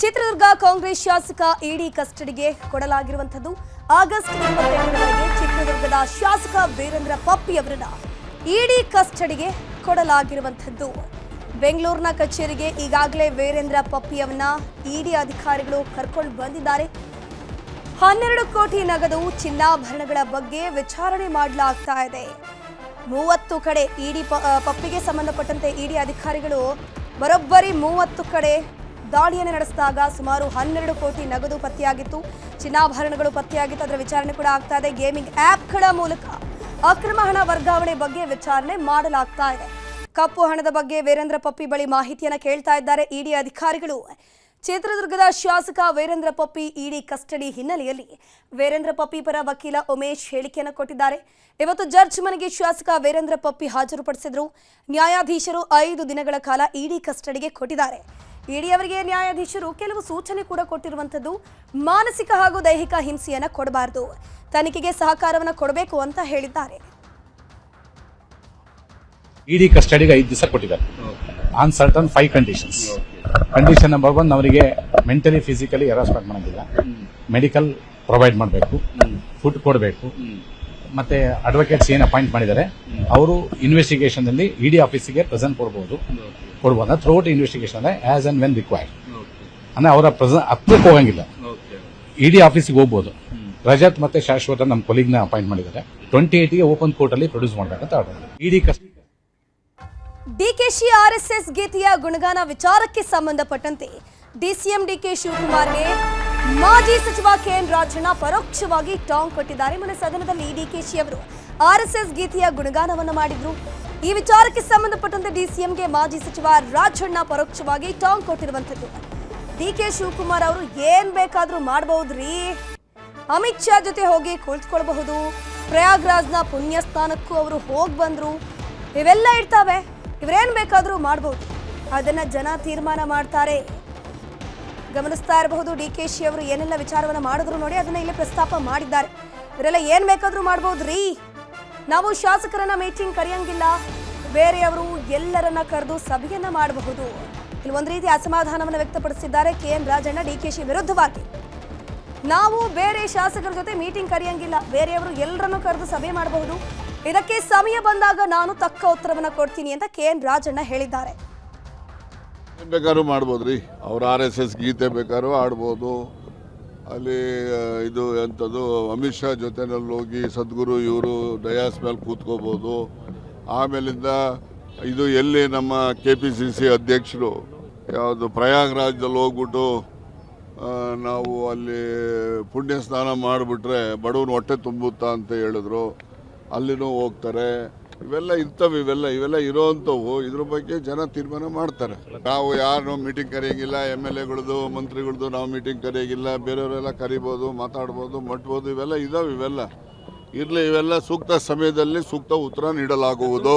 ಚಿತ್ರದುರ್ಗ ಕಾಂಗ್ರೆಸ್ ಶಾಸಕ ಇಡಿ ಕಸ್ಟಡಿಗೆ ಕೊಡಲಾಗಿರುವಂತದ್ದು ಆಗಸ್ಟ್ 28ರವರೆಗೆ ಚಿತ್ರದುರ್ಗದ ಶಾಸಕ ವೀರೇಂದ್ರ ಪಪ್ಪಿ ಅವರನ್ನ ಇಡಿ ಕಸ್ಟಡಿಗೆ ಕೊಡಲಾಗಿರುವಂತದ್ದು ಬೆಂಗಳೂರಿನ ಕಚೇರಿಗೆ ಈಗಾಗಲೇ ವೀರೇಂದ್ರ ಪಪ್ಪಿ ಅವರನ್ನ ಇಡಿ ಅಧಿಕಾರಿಗಳು ಕರ್ಕೊಂಡು ಬಂದಿದ್ದಾರೆ 12 ಕೋಟಿ ನಗದು ಚಿನ್ನಾಭರಣಗಳ ಬಗ್ಗೆ ವಿಚಾರಣೆ ಮಾಡಲಾಗ್ತಾ ಇದೆ 30 ಕಡೆ ಇಡಿ ಪಪ್ಪಿಗೆ ಸಂಬಂಧಪಟ್ಟಂತೆ ಇಡಿ ಅಧಿಕಾರಿಗಳು ಬರೋಬ್ಬರಿ 30 ಕಡೆ ದಾಳಿಯನ್ನು ನಡೆಸಿದಾಗ ಸುಮಾರು 12 ಕೋಟಿ ನಗದು ಪತ್ತೆಯಾಗಿತ್ತು ಚಿನ್ನಾಭರಣಗಳು ಪತ್ತೆಯಾಗಿತ್ತು ಅದರ ವಿಚಾರಣೆ ಕೂಡ ಆಗ್ತಾ ಇದೆ ಗೇಮಿಂಗ್ ಆಪ್ಗಳ ಮೂಲಕ ಅಕ್ರಮ ಹಣ ವರ್ಗಾವಣೆ ಬಗ್ಗೆ ವಿಚಾರಣೆ ಮಾಡಲಾಗ್ತಾ ಇದೆ ಕಪ್ಪು ಹಣದ ಬಗ್ಗೆ ವೀರೇಂದ್ರ ಪಪ್ಪಿ ಬಳಿ ಮಾಹಿತಿಯನ್ನು ಕೇಳ್ತಾ ಇದ್ದಾರೆ ಇಡಿ ಅಧಿಕಾರಿಗಳು ಚಿತ್ರದುರ್ಗದ ಶಾಸಕ ವೀರೇಂದ್ರ ಪಪ್ಪಿ ಇಡಿ ಕಸ್ಟಡಿ ಹಿನ್ನೆಲೆಯಲ್ಲಿ ವೀರೇಂದ್ರ ಪಪ್ಪಿ ಪರ ವಕೀಲ ಉಮೇಶ್ ಹೇಳಿಕೆಯನ್ನು ಕೊಟ್ಟಿದ್ದಾರೆ ಇವತ್ತು ಜಡ್ಜ್ ಮನೆಗೆ ಶಾಸಕ ವೀರೇಂದ್ರ ಪಪ್ಪಿ ಹಾಜರುಪಡಿಸಿದ್ರು ನ್ಯಾಯಾಧೀಶರು 5 ದಿನಗಳ ಕಾಲ ಇಡಿ ಕಸ್ಟಡಿಗೆ ಕೊಟ್ಟಿದ್ದಾರೆ ಇಡಿ ಅವರಿಗೆ ನ್ಯಾಯಾಧೀಶರು ಕೆಲವು ಸೂಚನೆ ಕೂಡ ಕೊಟ್ಟಿರುವಂತದ್ದು ಮಾನಸಿಕ ಹಾಗೂ ದೈಹಿಕ ಹಿಂಸೆಯನ್ನು ಕೊಡಬಾರದು ತನಿಖೆಗೆ ಸಹಕಾರವನ್ನು ಕೊಡಬೇಕು ಅಂತ ಹೇಳಿದ್ದಾರೆ ಇಡಿ ಕಸ್ಟಡಿಗೆ 5 ದಿವಸ ಕೊಟ್ಟಿದ್ದಾರೆ on certain 5 conditions condition number 1 ಅವರಿಗೆ ಮೆಂಟಲಿ ಫಿಸಿಕಲಿ ಹರಾಸ್ಮೆಂಟ್ ಮಾಡೋದಿಲ್ಲ ಮೆಡಿಕಲ್ ಪ್ರೊವೈಡ್ ಮಾಡಬೇಕು ಫುಡ್ ಕೊಡಬೇಕು ಮತ್ತೆ ಅಡ್ವೊಕೇಟ್ಸ್ ಏನು ಅಪಾಯಿಂಟ್ ಮಾಡಿದ್ದಾರೆ ಅವರು ಇನ್ವೆಸ್ಟಿಗೇಷನ್ ಅಲ್ಲಿ ಇಡಿ ಆಫೀಸಿಗೆ ಪ್ರೆಸೆಂಟ್ ಕೊಡಬಹುದು throughout investigation as and when required ಅಂದ್ರೆ ಅವರ ಹತ್ರಕ್ಕೆ ಹೋಗಂಗಿಲ್ಲ ಇಡಿ ಆಫೀಸಿಗೆ ಹೋಗ್ಬೋದು ರಜತ್ ಮತ್ತೆ ಶಾಶ್ವತ ನಮ್ಮ ಕೊಲೀಗ್ನ ಅಪಾಯಿಂಟ್ ಮಾಡಿದ್ದಾರೆ 28ಗೆ ಓಪನ್ ಕೋರ್ಟ್ ಅಲ್ಲಿ ಪ್ರೊಡ್ಯೂಸ್ ಮಾಡಬೇಕಂತ ಆರ್ಡರ್ ಇಡಿ ಡಿಕೆಶಿ ಆರ್ಎಸ್ಎಸ್ ಗೀತೆಯ ಗುಣಗಾನ ವಿಚಾರಕ್ಕೆ ಸಂಬಂಧಪಟ್ಟಂತೆ ಡಿಸಿಎಂ ಡಿಕೆ ಶಿವಕುಮಾರ್ಗೆ ಮಾಜಿ ಸಚಿವ ಕೆಎನ್ ರಾಜಣ್ಣ ಪರೋಕ್ಷವಾಗಿ ಟಾಂಗ್ ಕೊಟ್ಟಿದ್ದಾರೆ ಮೊನ್ನೆ ಸದನದಲ್ಲಿ ಡಿಕೆಶಿ ಅವರು ಆರ್ಎಸ್ಎಸ್ ಗೀತೆಯ ಗುಣಗಾನವನ್ನು ಮಾಡಿದ್ರು ಈ ವಿಚಾರಕ್ಕೆ ಸಂಬಂಧಪಟ್ಟಂತೆ ಡಿಸಿಎಂಗೆ ಮಾಜಿ ಸಚಿವ ರಾಜಣ್ಣ ಪರೋಕ್ಷವಾಗಿ ಟಾಂಗ್ ಕೊಟ್ಟಿರುವಂತದ್ದು ಡಿಕೆ ಶಿವಕುಮಾರ್ ಅವರು ಏನ್ ಬೇಕಾದ್ರೂ ಮಾಡಬಹುದ್ರಿ ಅಮಿತ್ ಶಾ ಜೊತೆ ಹೋಗಿ ಕುಳಿತುಕೊಳ್ಳಬಹುದು ಪ್ರಯಾಗ್ರಾಜ್ನ ಪುಣ್ಯ ಸ್ಥಾನಕ್ಕೂ ಅವರು ಹೋಗಿ ಬಂದ್ರು ಇವೆಲ್ಲ ಇರ್ತಾವೆ ಇವರೇನ್ ಬೇಕಾದ್ರೂ ಮಾಡಬಹುದು ಅದನ್ನ ಜನ ತೀರ್ಮಾನ ಮಾಡ್ತಾರೆ ಗಮನಿಸ್ತಾ ಇರಬಹುದು ಡಿಕೆಶಿ ಅವರು ಏನೆಲ್ಲ ವಿಚಾರವನ್ನ ಮಾಡಿದ್ರು ನೋಡಿ ಅದನ್ನ ಇಲ್ಲಿ ಪ್ರಸ್ತಾಪ ಮಾಡಿದ್ದಾರೆ ಇವರೆಲ್ಲ ಏನ್ ಬೇಕಾದ್ರೂ ಮಾಡಬಹುದ್ರಿ ನಾವು ಶಾಸಕರನ್ನ ಮೀಟಿಂಗ್ ಕರೆಯಂಗಿಲ್ಲ ಬೇರೆಯವರು ಎಲ್ಲರನ್ನ ಕರೆದು ಸಭೆಯನ್ನ ಮಾಡಬಹುದು ಇಲ್ಲಿ ಒಂದು ರೀತಿ ಅಸಮಾಧಾನವನ್ನು ವ್ಯಕ್ತಪಡಿಸಿದ್ದಾರೆ ಕೆಎನ್ ರಾಜಣ್ಣ ಡಿಕೆಶಿ ವಿರುದ್ಧವಾಗಿ ನಾವು ಬೇರೆ ಶಾಸಕರ ಜೊತೆ ಮೀಟಿಂಗ್ ಕರೆಯಂಗಿಲ್ಲ ಬೇರೆಯವರು ಎಲ್ಲರನ್ನು ಕರೆದು ಸಭೆ ಮಾಡಬಹುದು ಇದಕ್ಕೆ ಸಮಯ ಬಂದಾಗ ನಾನು ತಕ್ಕ ಉತ್ತರವನ್ನ ಕೊಡ್ತೀನಿ ಅಂತ ಕೆಎನ್ ರಾಜಣ್ಣ ಹೇಳಿದ್ದಾರೆ ಬೇಕಾದ್ರೂ ಮಾಡ್ಬೋದ್ರಿ ಅವ್ರ RSS ಗೀತೆ ಬೇಕಾದ್ರೂ ಆಡ್ಬೋದು ಅಲ್ಲಿ ಇದು ಎಂಥದ್ದು ಅಮಿತ್ ಶಾ ಜೊತೆನಲ್ಲಿ ಹೋಗಿ ಸದ್ಗುರು ಇವರು ಡಯಾಸ್ ಮೇಲೆ ಕೂತ್ಕೋಬೋದು ಆಮೇಲಿಂದ ಇದು ಎಲ್ಲಿ ನಮ್ಮ KPCC ಅಧ್ಯಕ್ಷರು ಯಾವುದು ಪ್ರಯಾಗ್ರಾಜ್ದಲ್ಲಿ ಹೋಗ್ಬಿಟ್ಟು ನಾವು ಅಲ್ಲಿ ಪುಣ್ಯ ಸ್ನಾನ ಮಾಡಿಬಿಟ್ರೆ ಬಡವನ ಹೊಟ್ಟೆ ತುಂಬುತ್ತಾ ಅಂತ ಹೇಳಿದ್ರು ಅಲ್ಲಿನೂ ಹೋಗ್ತಾರೆ ಇವೆಲ್ಲ ಇರ್ತವೆ ಇವೆಲ್ಲ ಇರೋವಂಥವು ಇದ್ರ ಬಗ್ಗೆ ಜನ ತೀರ್ಮಾನ ಮಾಡ್ತಾರೆ ನಾವು ಯಾರು ಮೀಟಿಂಗ್ ಕರೆಯಂಗಿಲ್ಲ MLAಗಳದ್ದು ಮಂತ್ರಿಗಳದ್ದು ನಾವು ಮೀಟಿಂಗ್ ಕರೆಯಂಗಿಲ್ಲ ಬೇರೆಯವರೆಲ್ಲ ಕರಿಬೋದು ಮಾತಾಡ್ಬೋದು ಮಟ್ಬೋದು ಇವೆಲ್ಲ ಇದಾವೆ ಇವೆಲ್ಲ ಇರಲಿ ಇವೆಲ್ಲ ಸೂಕ್ತ ಸಮಯದಲ್ಲಿ ಸೂಕ್ತ ಉತ್ತರ ನೀಡಲಾಗುವುದು